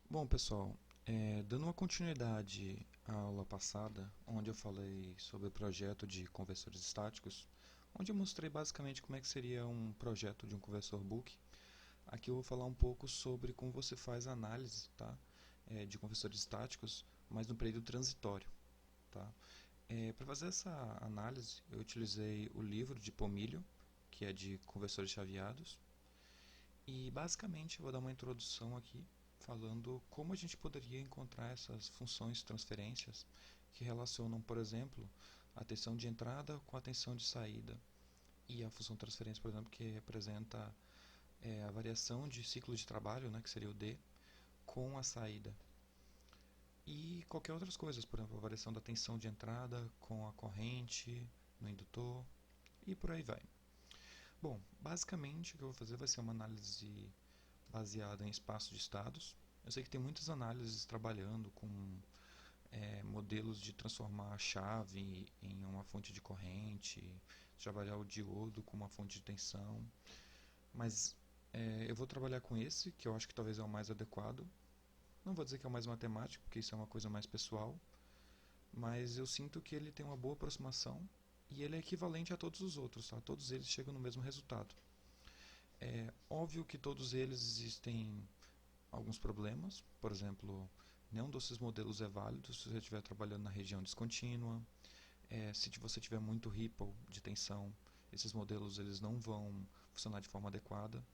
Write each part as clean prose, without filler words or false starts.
Bom, pessoal, dando uma continuidade à aula passada, onde eu falei sobre o projeto de conversores estáticos, onde eu mostrei basicamente como é que seria um projeto de um conversor book, aqui eu vou falar um pouco sobre como você faz a análise, tá, de conversores estáticos, mas no período transitório. Tá? Para fazer essa análise, eu utilizei o livro de Pomilio, que é de conversores chaveados, e basicamente eu vou dar uma introdução aqui falando como a gente poderia encontrar essas funções transferências que relacionam, por exemplo, a tensão de entrada com a tensão de saída e a função transferência, por exemplo, que representa a variação de ciclo de trabalho, né, que seria o D, com a saída. E qualquer outras coisas, por exemplo, a variação da tensão de entrada com a corrente no indutor e por aí vai. Bom, basicamente o que eu vou fazer vai ser uma análise baseada em espaço de estados. Eu sei que tem muitas análises trabalhando com modelos de transformar a chave em uma fonte de corrente, trabalhar o diodo com uma fonte de tensão, mas eu vou trabalhar com esse, que eu acho que talvez é o mais adequado. Não vou dizer que é o mais matemático, porque isso é uma coisa mais pessoal, mas eu sinto que ele tem uma boa aproximação e ele é equivalente a todos os outros, tá? Todos eles chegam no mesmo resultado. É óbvio que todos eles existem alguns problemas. Por exemplo, nenhum desses modelos é válido se você estiver trabalhando na região descontínua. Se você tiver muito ripple de tensão, esses modelos eles não vão funcionar de forma adequada.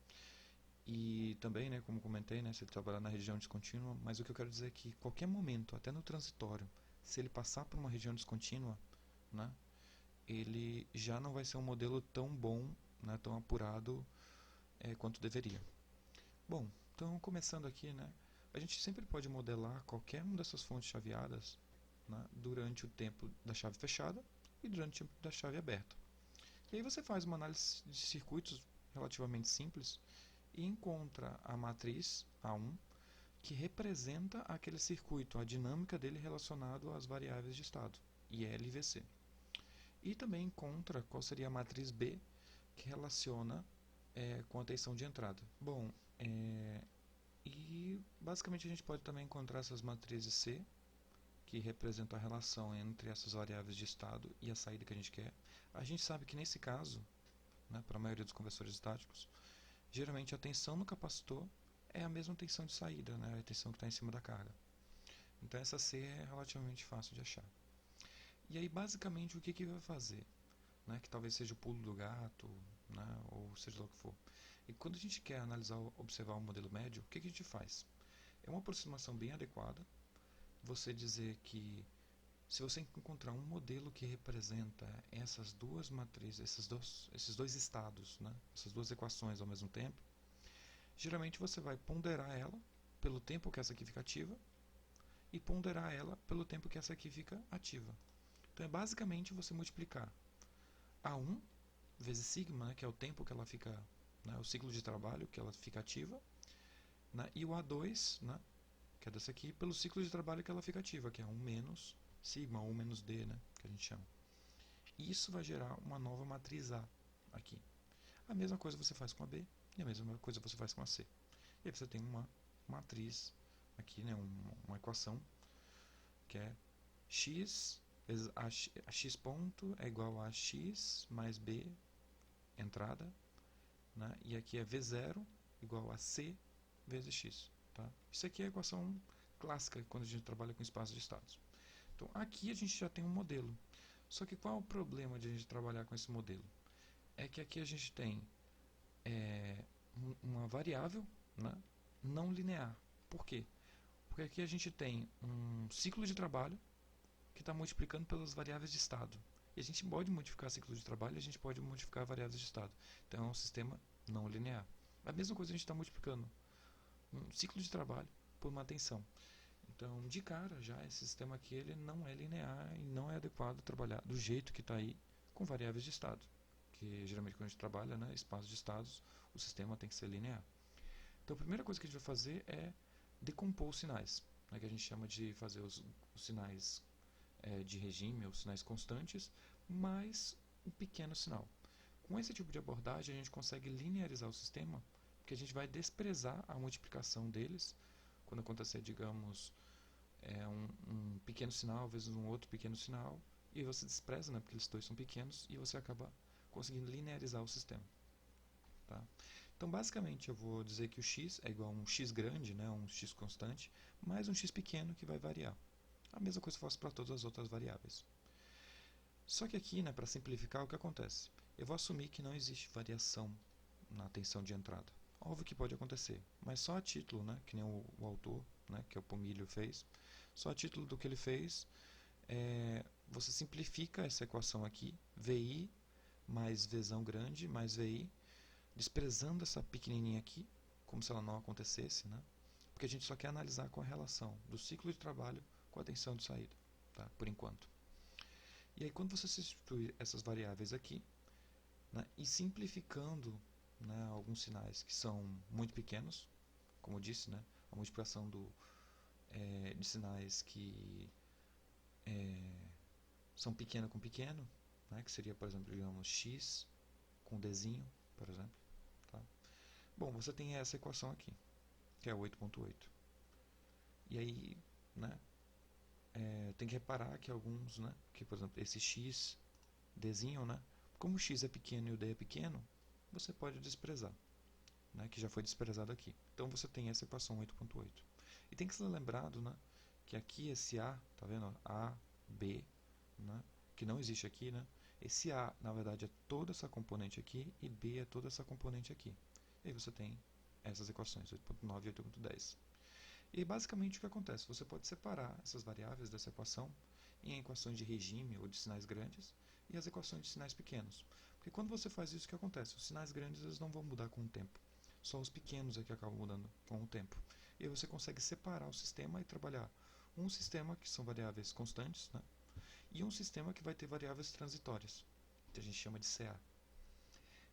E também, né, como comentei, né, se ele trabalhar na região descontínua, mas o que eu quero dizer é que qualquer momento, até no transitório, se ele passar por uma região descontínua, né, ele já não vai ser um modelo tão bom, né, tão apurado quanto deveria. Bom, então começando aqui, né, a gente sempre pode modelar qualquer uma dessas fontes chaveadas, né, durante o tempo da chave fechada e durante o tempo da chave aberta. E aí você faz uma análise de circuitos relativamente simples e encontra a matriz A1 que representa aquele circuito, a dinâmica dele relacionado às variáveis de estado, IL e VC. E também encontra qual seria a matriz B que relaciona com a tensão de entrada. Bom, e basicamente a gente pode também encontrar essas matrizes C, que representam a relação entre essas variáveis de estado e a saída que a gente quer. A gente sabe que nesse caso, né, para a maioria dos conversores estáticos, geralmente a tensão no capacitor é a mesma tensão de saída, né, a tensão que está em cima da carga. Então essa C é relativamente fácil de achar. E aí basicamente o que vai fazer? Né, que talvez seja o pulo do gato, né, ou seja lá o que for. E quando a gente quer analisar, observar o modelo médio, o que a gente faz? É uma aproximação bem adequada você dizer que se você encontrar um modelo que representa essas duas matrizes, esses dois estados, né, essas duas equações ao mesmo tempo, geralmente você vai ponderar ela pelo tempo que essa aqui fica ativa e ponderar ela pelo tempo que essa aqui fica ativa. Então é basicamente você multiplicar A1 vezes sigma, né, que é o tempo que ela fica, né, o ciclo de trabalho que ela fica ativa, né, e o A2, né, que é dessa aqui, pelo ciclo de trabalho que ela fica ativa, que é 1 menos sigma, 1 menos D, né, que a gente chama. E isso vai gerar uma nova matriz A aqui. A mesma coisa você faz com a B e a mesma coisa você faz com a C. E aí você tem uma matriz aqui, né, uma equação que é x, a x ponto é igual a x mais b, entrada, né, e aqui é v0 igual a c vezes x. Tá? Isso aqui é a equação clássica quando a gente trabalha com espaço de estados. Então aqui a gente já tem um modelo. Só que qual é o problema de a gente trabalhar com esse modelo? É que aqui a gente tem uma variável, né, não linear. Por quê? Porque aqui a gente tem um ciclo de trabalho que está multiplicando pelas variáveis de estado. E a gente pode modificar ciclo de trabalho e a gente pode modificar variáveis de estado. Então é um sistema não linear. A mesma coisa a gente está multiplicando um ciclo de trabalho por uma tensão. Então, de cara, já esse sistema aqui ele não é linear e não é adequado trabalhar do jeito que está aí com variáveis de estado. Que geralmente quando a gente trabalha, né, espaços de estados, o sistema tem que ser linear. Então a primeira coisa que a gente vai fazer é decompor os sinais, né, que a gente chama de fazer os sinais de regime, os sinais constantes, mais um pequeno sinal. Com esse tipo de abordagem a gente consegue linearizar o sistema, porque a gente vai desprezar a multiplicação deles quando acontecer, digamos, um pequeno sinal vezes um outro pequeno sinal, e aí você despreza, né, porque eles dois são pequenos, e você acaba conseguindo linearizar o sistema. Tá? Então, basicamente, eu vou dizer que o x é igual a um x grande, né, um x constante, mais um x pequeno que vai variar. A mesma coisa eu faço para todas as outras variáveis. Só que aqui, né, para simplificar, o que acontece? Eu vou assumir que não existe variação na tensão de entrada. Óbvio que pode acontecer, mas só a título, né, que nem o autor, né, que é o Pomilio, fez, só a título do que ele fez, você simplifica essa equação aqui, VI mais Vzão grande mais VI, desprezando essa pequenininha aqui, como se ela não acontecesse, né? Porque a gente só quer analisar com a relação do ciclo de trabalho com a tensão de saída, tá? Por enquanto. E aí, quando você substitui essas variáveis aqui, né, e simplificando, né, alguns sinais que são muito pequenos, como eu disse, né, a multiplicação de sinais que são pequeno com pequeno, né, que seria, por exemplo, digamos, x com dzinho, por exemplo. Tá? Bom, você tem essa equação aqui, que é 8.8. E aí, né, tem que reparar que alguns, né, que por exemplo, esse x, dzinho, né, como o x é pequeno e o d é pequeno, você pode desprezar, né, que já foi desprezado aqui. Então você tem essa equação 8.8. E tem que ser lembrado, né, que aqui esse a, tá vendo? A, b, né, que não existe aqui, né? Esse a, na verdade, é toda essa componente aqui e b é toda essa componente aqui. E aí você tem essas equações, 8.9 e 8.10. E basicamente o que acontece? Você pode separar essas variáveis dessa equação em equações de regime ou de sinais grandes e as equações de sinais pequenos. Porque quando você faz isso, o que acontece? Os sinais grandes eles não vão mudar com o tempo. Só os pequenos é que acabam mudando com o tempo. E aí você consegue separar o sistema e trabalhar um sistema que são variáveis constantes, né? E um sistema que vai ter variáveis transitórias, que a gente chama de CA.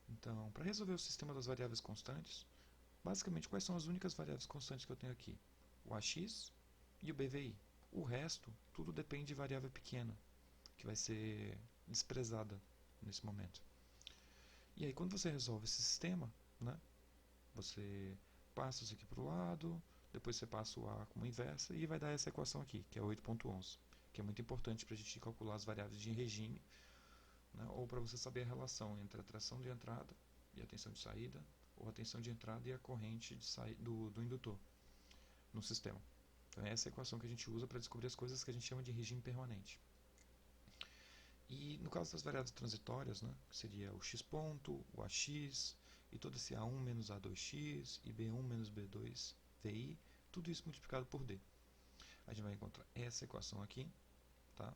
Então, para resolver o sistema das variáveis constantes, basicamente quais são as únicas variáveis constantes que eu tenho aqui? O AX e o BVI. O resto, tudo depende de variável pequena, que vai ser desprezada nesse momento. E aí, quando você resolve esse sistema, né, você passa isso aqui para o lado, depois você passa o A como inversa e vai dar essa equação aqui, que é 8.11, que é muito importante para a gente calcular as variáveis de regime, né, ou para você saber a relação entre a tensão de entrada e a tensão de saída, ou a tensão de entrada e a corrente do indutor no sistema. Então é essa equação que a gente usa para descobrir as coisas que a gente chama de regime permanente. E no caso das variáveis transitórias, né, que seria o x ponto, o ax, e todo esse a1 menos a2x, e b1 menos b2 vi, tudo isso multiplicado por d. A gente vai encontrar essa equação aqui, tá?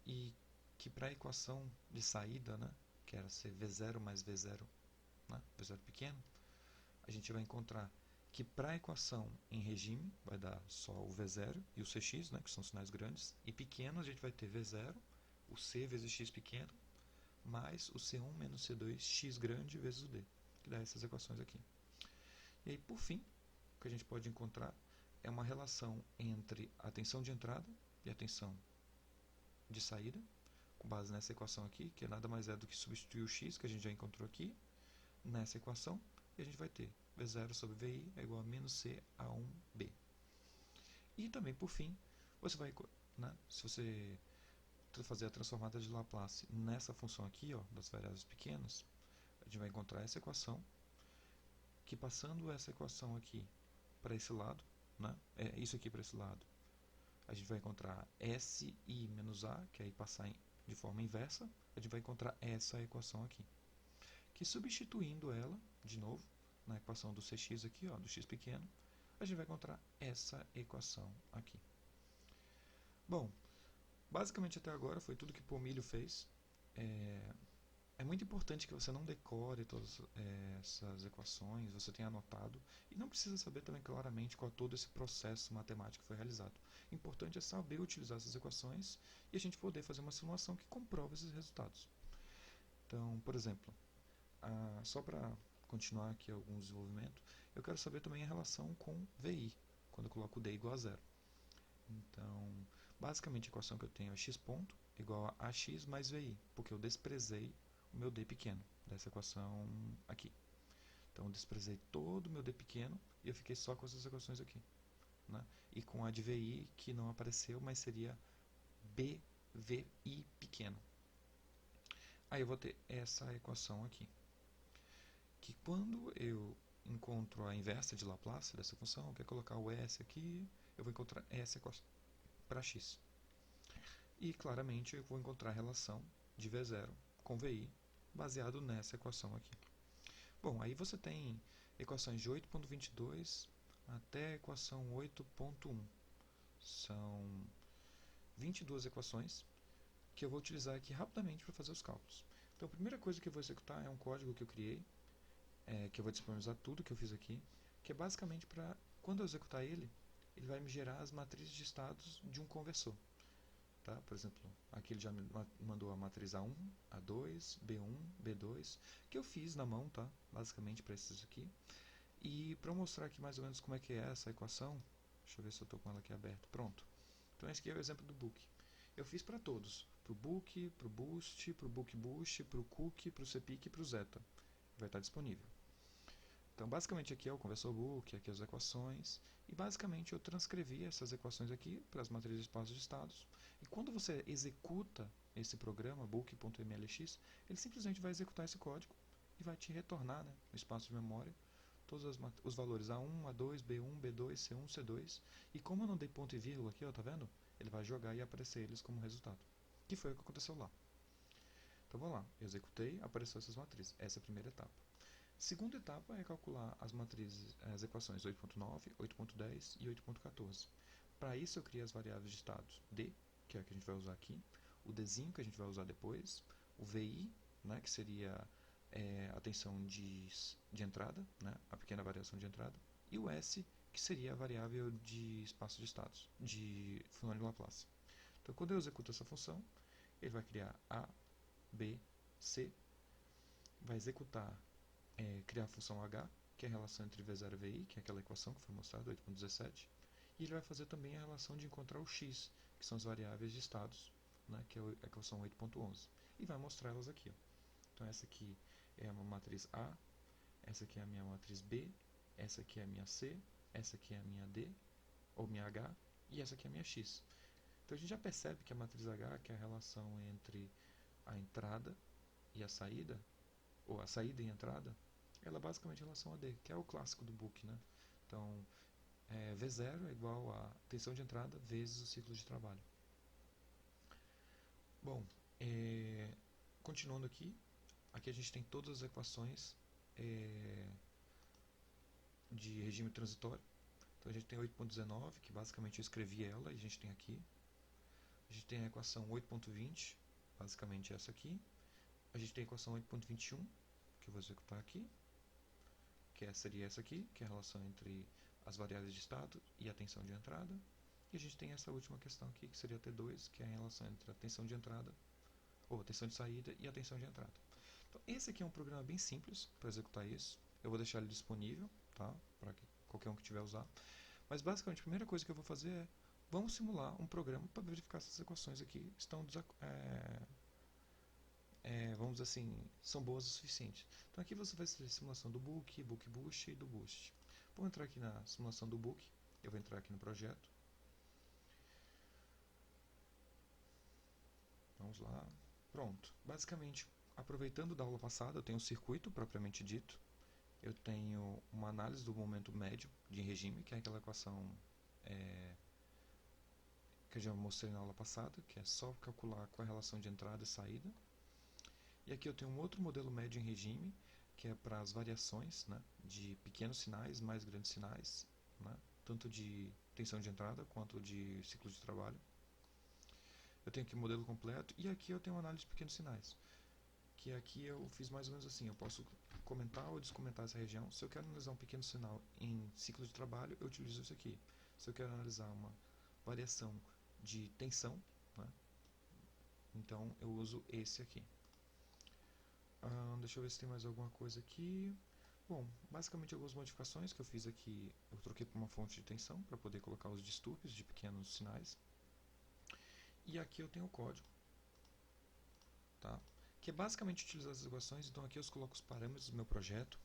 E que para a equação de saída, né, que era ser v0 mais v0, né, v0 pequeno, a gente vai encontrar que para a equação em regime vai dar só o v0 e o cx, né, que são sinais grandes, e pequeno a gente vai ter v0, o c vezes x pequeno, mais o c1 menos c2, x grande vezes o d, que dá essas equações aqui. E aí, por fim, o que a gente pode encontrar é uma relação entre a tensão de entrada e a tensão de saída, com base nessa equação aqui, que nada mais é do que substituir o x, que a gente já encontrou aqui, nessa equação, e a gente vai ter V0 sobre VI é igual a menos C a 1B. E também, por fim, você vai, né, se você fazer a transformada de Laplace nessa função aqui, ó, das variáveis pequenas, a gente vai encontrar essa equação, que passando essa equação aqui para esse lado, né, isso aqui para esse lado, a gente vai encontrar SI menos A, que aí passar de forma inversa, a gente vai encontrar essa equação aqui. Que substituindo ela, de novo, na equação do cx aqui, ó, do x pequeno, a gente vai encontrar essa equação aqui. Bom, basicamente até agora foi tudo que Pomilio fez. É muito importante que você não decore todas essas equações, você tenha anotado, e não precisa saber também claramente qual todo esse processo matemático foi realizado. O importante é saber utilizar essas equações e a gente poder fazer uma simulação que comprova esses resultados. Então, por exemplo, só para continuar aqui algum desenvolvimento, eu quero saber também a relação com VI, quando eu coloco D igual a zero. Então, basicamente a equação que eu tenho é x ponto igual a ax mais VI, porque eu desprezei o meu D pequeno, dessa equação aqui. Então, eu desprezei todo o meu D pequeno e eu fiquei só com essas equações aqui. né? E com a de VI que não apareceu, mas seria BVI pequeno. Aí eu vou ter essa equação aqui, que quando eu encontro a inversa de Laplace dessa função, que é colocar o S aqui, eu vou encontrar essa equação para x. E claramente eu vou encontrar a relação de V0 com VI baseado nessa equação aqui. Bom, aí você tem equações de 8.22 até a equação 8.1. São 22 equações que eu vou utilizar aqui rapidamente para fazer os cálculos. Então a primeira coisa que eu vou executar é um código que eu criei, que eu vou disponibilizar tudo que eu fiz aqui, que é basicamente para, quando eu executar ele, ele vai me gerar as matrizes de estados de um conversor. Tá? Por exemplo, aqui ele já me mandou a matriz A1, A2, B1, B2, que eu fiz na mão, tá? Basicamente para esses aqui. E para mostrar aqui mais ou menos como é que é essa equação, deixa eu ver se eu estou com ela aqui aberta. Pronto. Então esse aqui é o exemplo do book. Eu fiz para todos, para o book, para o boost, para o book boost, para o cookie, para o cpic e para o zeta. Vai estar disponível. Então, basicamente, aqui é o conversor book, aqui as equações, e basicamente eu transcrevi essas equações aqui para as matrizes de espaços de estados, e quando você executa esse programa, book.mlx, ele simplesmente vai executar esse código e vai te retornar, né, no espaço de memória todos os valores A1, A2, B1, B2, C1, C2, e como eu não dei ponto e vírgula aqui, ó, tá vendo? Ele vai jogar e aparecer eles como resultado, que foi o que aconteceu lá. Então vamos lá, eu executei, apareceu essas matrizes, essa é a primeira etapa. Segunda etapa é calcular as matrizes, as equações 8.9, 8.10 e 8.14. Para isso eu criei as variáveis de estados D, que é a que a gente vai usar aqui, o Dzinho, que a gente vai usar depois, o VI, né, que seria a tensão de entrada, né, a pequena variação de entrada, e o S, que seria a variável de espaço de estados, de função de Laplace. Então quando eu executo essa função, ele vai criar A, B, C, vai executar criar a função h, que é a relação entre v0 e vi, que é aquela equação que foi mostrada, 8.17, e ele vai fazer também a relação de encontrar o x, que são as variáveis de estados, né, que é a equação 8.11, e vai mostrar elas aqui. Ó. Então essa aqui é uma matriz A, essa aqui é a minha matriz B, essa aqui é a minha C, essa aqui é a minha D, ou minha H, e essa aqui é a minha X. Então a gente já percebe que a matriz H, que é a relação entre a entrada e a saída, ou a saída e a entrada, ela é basicamente a relação a D, que é o clássico do book, né? Então, V0 é igual a tensão de entrada vezes o ciclo de trabalho. Bom, continuando aqui, aqui a gente tem todas as equações de regime transitório. Então a gente tem 8.19, que basicamente eu escrevi ela, e a gente tem aqui. A gente tem a equação 8.20, basicamente essa aqui. A gente tem a equação 8.21, que eu vou executar aqui, que seria essa aqui, que é a relação entre as variáveis de estado e a tensão de entrada. E a gente tem essa última questão aqui, que seria T2, que é a relação entre a tensão de entrada, ou a tensão de saída e a tensão de entrada. Então, esse aqui é um programa bem simples para executar isso. Eu vou deixar ele disponível, tá? Para qualquer um que tiver usar. Mas basicamente a primeira coisa que eu vou fazer é vamos simular um programa para verificar se essas equações aqui estão vamos dizer assim, são boas o suficiente. Então aqui você vai fazer a simulação do book, book boost e do boost. Vou entrar aqui na simulação do book, eu vou entrar aqui no projeto. Vamos lá. Pronto. Basicamente, aproveitando da aula passada, eu tenho um circuito propriamente dito. Eu tenho uma análise do momento médio de regime, que é aquela equação que eu já mostrei na aula passada, que é só calcular qual é a relação de entrada e saída. E aqui eu tenho um outro modelo médio em regime, que é para as variações, né, de pequenos sinais, mais grandes sinais, né, tanto de tensão de entrada quanto de ciclo de trabalho. Eu tenho aqui o modelo completo e aqui eu tenho uma análise de pequenos sinais, que aqui eu fiz mais ou menos assim, eu posso comentar ou descomentar essa região. Se eu quero analisar um pequeno sinal em ciclo de trabalho, eu utilizo isso aqui. Se eu quero analisar uma variação de tensão, né, então eu uso esse aqui. Deixa eu ver se tem mais alguma coisa aqui. Bom, basicamente algumas modificações que eu fiz aqui, eu troquei para uma fonte de tensão para poder colocar os distúrbios de pequenos sinais. E aqui eu tenho o código, tá? Que é basicamente utilizar as equações. Então aqui eu coloco os parâmetros do meu projeto.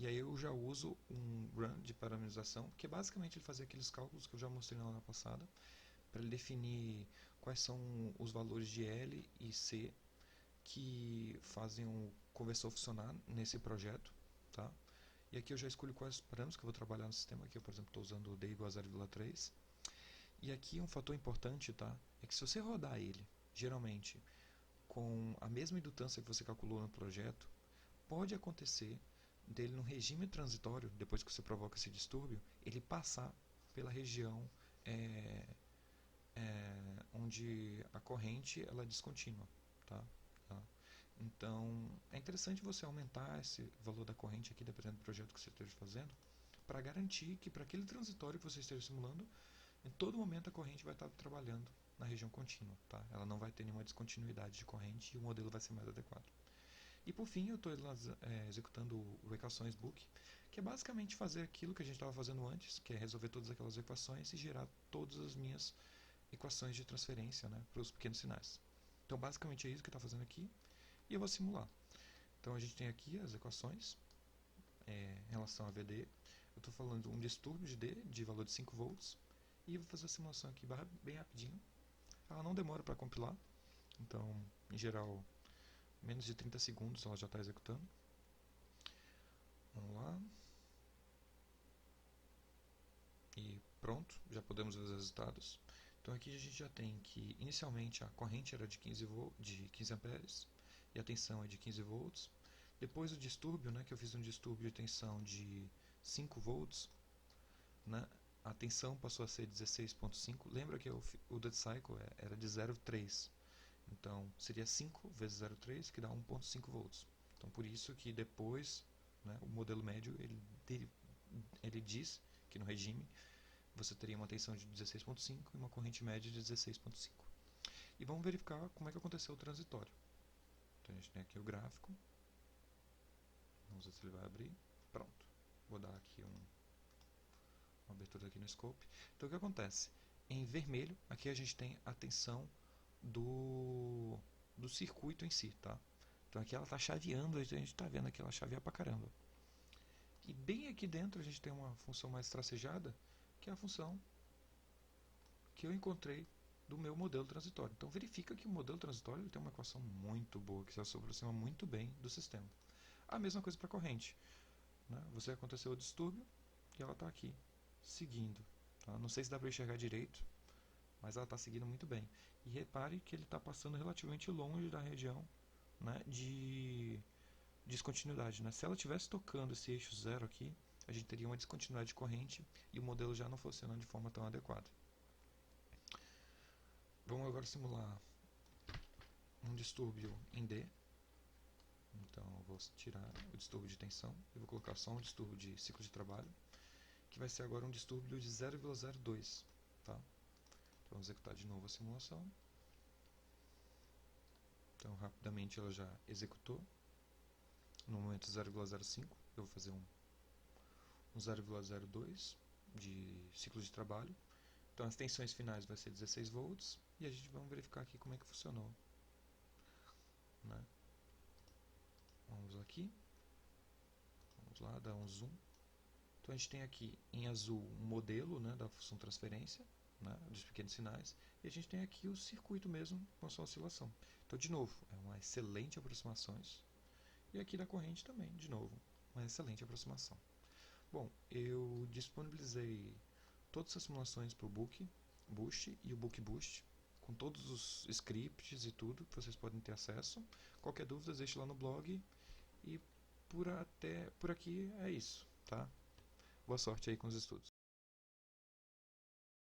E aí eu já uso um run de parametrização, que é basicamente ele fazer aqueles cálculos que eu já mostrei na aula passada, para ele definir quais são os valores de L e C que fazem o conversor funcionar nesse projeto, tá? E aqui eu já escolho quais parâmetros que eu vou trabalhar no sistema. Aqui eu, por exemplo, estou usando o D igual a 0,3. E aqui um fator importante, tá? É que se você rodar ele, geralmente, com a mesma indutância que você calculou no projeto, pode acontecer dele no regime transitório, depois que você provoca esse distúrbio, ele passar pela região é, onde a corrente ela é descontínua, tá? Tá? Então, é interessante você aumentar esse valor da corrente aqui, dependendo do projeto que você esteja fazendo, para garantir que para aquele transitório que você esteja simulando, em todo momento a corrente vai estar trabalhando na região contínua, tá? Ela não vai ter nenhuma descontinuidade de corrente e o modelo vai ser mais adequado. E por fim, eu estou executando o equações book, que é basicamente fazer aquilo que a gente estava fazendo antes, que é resolver todas aquelas equações e gerar todas as minhas equações de transferência, né, para os pequenos sinais. Então, basicamente é isso que está fazendo aqui, e eu vou simular. Então, a gente tem aqui as equações em relação a VD. Eu estou falando um distúrbio de D de valor de 5 volts, e vou fazer a simulação aqui bem rapidinho. Ela não demora para compilar, então, em geral, menos de 30 segundos ela já está executando. Vamos lá. E pronto, já podemos ver os resultados. Então aqui a gente já tem que inicialmente a corrente era de 15 amperes e a tensão é de 15 volts. Depois o distúrbio, né, que eu fiz um distúrbio de tensão de 5 volts, né, a tensão passou a ser 16,5. Lembra que o dead cycle era de 0,3. Então seria 5 vezes 0,3, que dá 1,5 volts. Então por isso que depois, né, o modelo médio ele diz que no regime você teria uma tensão de 16,5 e uma corrente média de 16,5. E vamos verificar como é que aconteceu o transitório. Então a gente tem aqui o gráfico. Vamos ver se ele vai abrir. Pronto. Vou dar aqui uma abertura aqui no scope. Então o que acontece? Em vermelho, aqui a gente tem a tensão do circuito em si, tá? Então aqui ela está chaveando, a gente está vendo aqui ela chaveia pra caramba. E bem aqui dentro a gente tem uma função mais tracejada, que é a função que eu encontrei do meu modelo transitório. Então verifica que o modelo transitório ele tem uma equação muito boa, que se aproxima muito bem do sistema. A mesma coisa para a corrente. Né? Você aconteceu o distúrbio e ela está aqui, seguindo. Tá? Não sei se dá para enxergar direito, mas ela está seguindo muito bem. E repare que ele está passando relativamente longe da região, né, de descontinuidade. Né? Se ela estivesse tocando esse eixo zero aqui, a gente teria uma descontinuidade de corrente e o modelo já não funcionando de forma tão adequada. Vamos agora simular um distúrbio em D. Então eu vou tirar o distúrbio de tensão e vou colocar só um distúrbio de ciclo de trabalho, que vai ser agora um distúrbio de 0,02. Tá? Então vamos executar de novo a simulação. Então rapidamente ela já executou. No momento 0,05 eu vou fazer um 0,02 de ciclo de trabalho. Então as tensões finais vai ser 16 volts e a gente vai verificar aqui como é que funcionou. Né? Vamos aqui. Vamos lá, dar um zoom. Então a gente tem aqui em azul um modelo, né, da função transferência, né, dos pequenos sinais, e a gente tem aqui o circuito mesmo com a sua oscilação. Então, de novo, é uma excelente aproximação. E aqui da corrente também, de novo, uma excelente aproximação. Bom, eu disponibilizei todas as simulações para o Book Boost e o Book Boost, com todos os scripts e tudo que vocês podem ter acesso. Qualquer dúvida, deixe lá no blog. E por aqui é isso, tá? Boa sorte aí com os estudos.